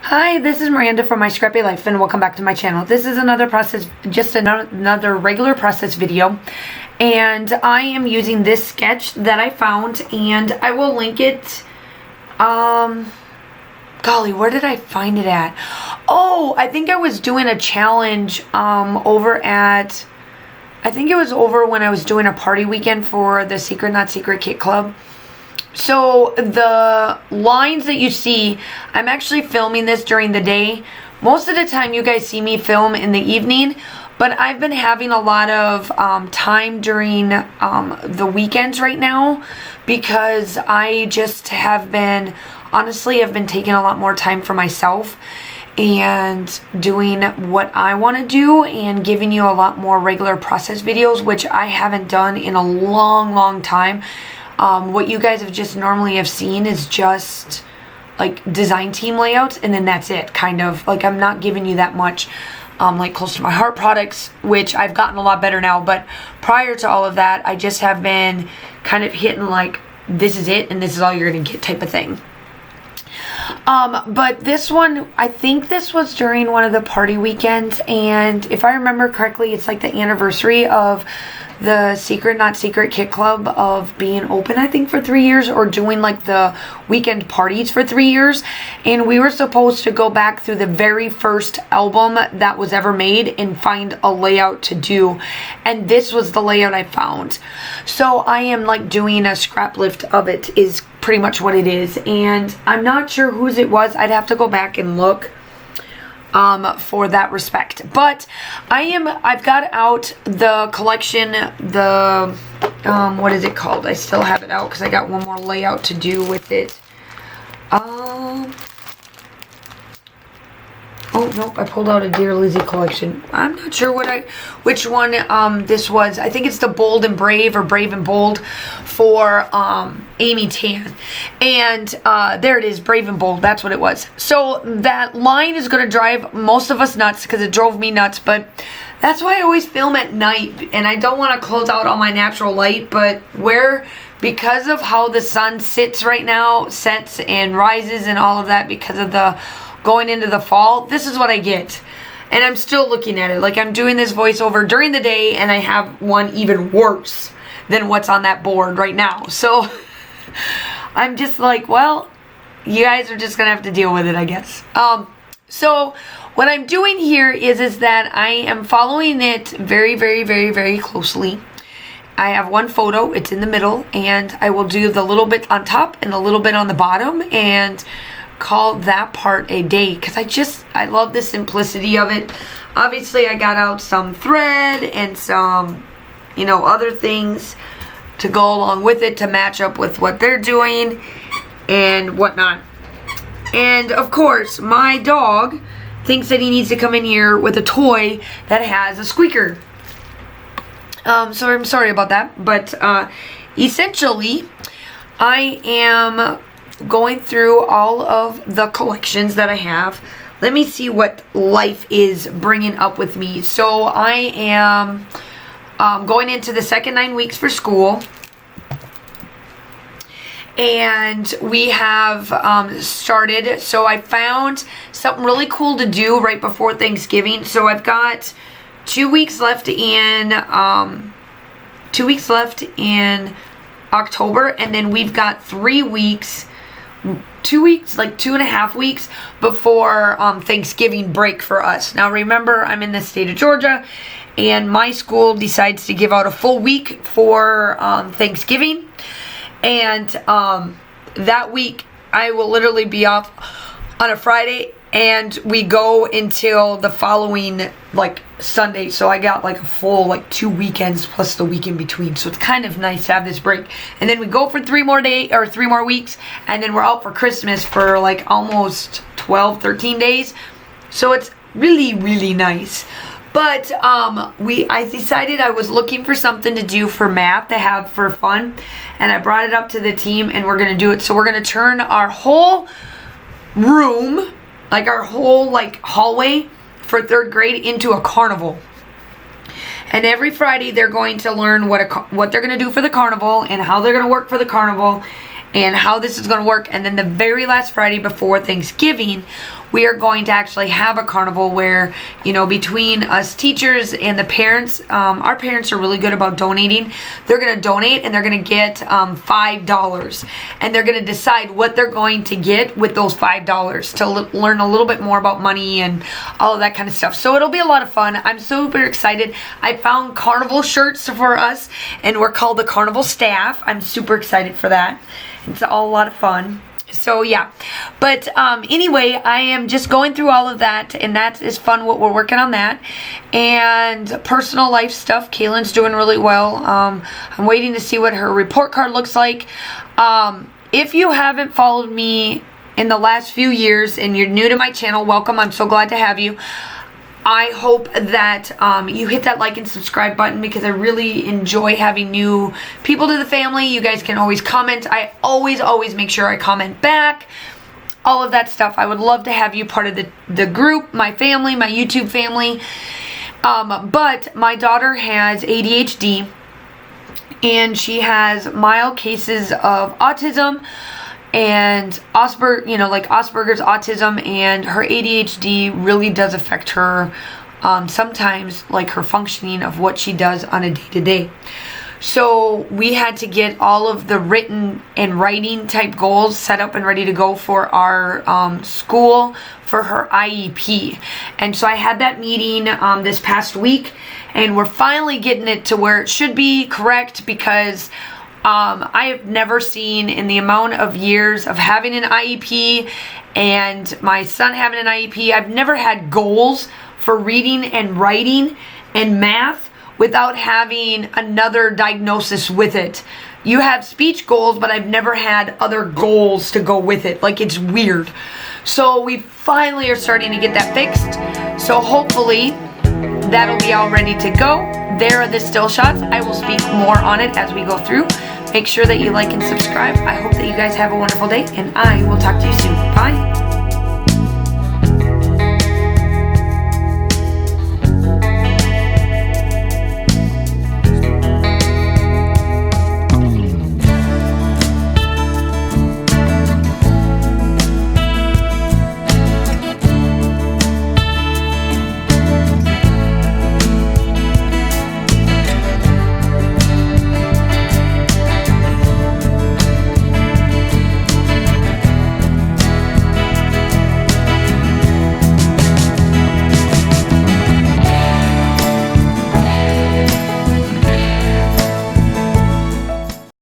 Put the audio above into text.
Hi, this is Miranda from My Scrappy Life, and welcome back to my channel. This is another process, just another regular process video, and I am using this sketch that I found, and I will link it. Golly, where did I find it at? Oh, I think I was doing a challenge over at, I think it was over when I was doing a party weekend for the Secret Not Secret Kit Club. So the lines that you see, I'm actually filming this during the day. Most of the time you guys see me film in the evening, but I've been having a lot of time during the weekends right now because I just have been, honestly, I've been taking a lot more time for myself and doing what I want to do and giving you a lot more regular process videos, which I haven't done in a long time. What you guys have just normally have seen is just like design team layouts, and then that's it, kind of. Like, I'm not giving you that much like close to my heart products, which I've gotten a lot better now, but prior to all of that, I just have been kind of hitting like, this is it and this is all you're gonna get type of thing. But this one, I think this was during one of the party weekends, and if I remember correctly, it's like the anniversary of the Secret Not Secret Kit Club of being open, I think, for 3 years, or doing like the weekend parties for 3 years. And we were supposed to go back through the very first album that was ever made and find a layout to do, and this was the layout I found. So I am like doing a scrap lift of it, is pretty much what it is, and I'm not sure whose it was. I'd have to go back and look for that respect, but I've got out the collection, the what is it called? I still have it out because I got one more layout to do with it. Oh nope, I pulled out a Dear Lizzie collection. I'm not sure which one this was. I think it's the Bold and Brave, or Brave and Bold, for Amy Tan. And there it is, Brave and Bold, that's what it was. So that line is going to drive most of us nuts, because it drove me nuts, but that's why I always film at night, and I don't want to close out all my natural light, but because of how the sun sits right now, sets and rises and all of that, because of the going into the fall, this is what I get. And I'm still looking at it. Like, I'm doing this voiceover during the day, and I have one even worse than what's on that board right now. So I'm just like, well, you guys are just gonna have to deal with it, I guess. So what I'm doing here is that I am following it very closely. I have one photo, it's in the middle, and I will do the little bit on top and the little bit on the bottom, and call that part a day, because I love the simplicity of it. Obviously, I got out some thread and some, other things to go along with it to match up with what they're doing and whatnot. And of course, my dog thinks that he needs to come in here with a toy that has a squeaker. So I'm sorry about that, but essentially, I am going through all of the collections that I have. Let me see what life is bringing up with me. So I am going into the second 9 weeks for school, and we have started. So I found something really cool to do right before Thanksgiving. So I've got 2 weeks left in 2 weeks left in October, and then we've got 3 weeks, 2 weeks, like 2.5 weeks before Thanksgiving break for us. Now remember, I'm in the state of Georgia, and my school decides to give out a full week for Thanksgiving, and that week I will literally be off on a Friday, and we go until the following like Sunday. So I got like a full like 2 weekends plus the week in between. So it's kind of nice to have this break. And then we go for 3 more weeks, and then we're out for Christmas for like almost 12-13 days. So it's really nice. But I decided I was looking for something to do for math, to have for fun, and I brought it up to the team, and we're gonna do it. So we're gonna turn our whole room, like our whole like hallway for 3rd grade, into a carnival. And every Friday they're going to learn what they're going to do for the carnival, and how they're going to work for the carnival, and how this is going to work. And then the very last Friday before Thanksgiving, we are going to actually have a carnival where, you know, between us teachers and the parents, our parents are really good about donating. They're going to donate and they're going to get $5, and they're going to decide what they're going to get with those $5 to learn a little bit more about money and all of that kind of stuff. So it'll be a lot of fun. I'm super excited. I found carnival shirts for us, and we're called the Carnival Staff. I'm super excited for that. It's all a lot of fun. So yeah, but anyway, I am just going through all of that, and that is fun. What we're working on that, and personal life stuff. Kaylin's doing really well. I'm waiting to see what her report card looks like. If you haven't followed me in the last few years and you're new to my channel, welcome. I'm so glad to have you. I hope that you hit that like and subscribe button, because I really enjoy having new people to the family. You guys can always comment. I always make sure I comment back. All of that stuff. I would love to have you part of the group, my family, my YouTube family. But my daughter has ADHD, and she has mild cases of autism and Asperger's autism, and her ADHD really does affect her sometimes, like her functioning of what she does on a day-to-day. So we had to get all of the written and writing type goals set up and ready to go for our school for her IEP. And so I had that meeting this past week, and we're finally getting it to where it should be correct, because I have never seen, in the amount of years of having an IEP and my son having an IEP, I've never had goals for reading and writing and math without having another diagnosis with it. You have speech goals, but I've never had other goals to go with it. Like, it's weird. So we finally are starting to get that fixed. So hopefully that'll be all ready to go. There are the still shots. I will speak more on it as we go through. Make sure that you like and subscribe. I hope that you guys have a wonderful day, and I will talk to you soon. Bye.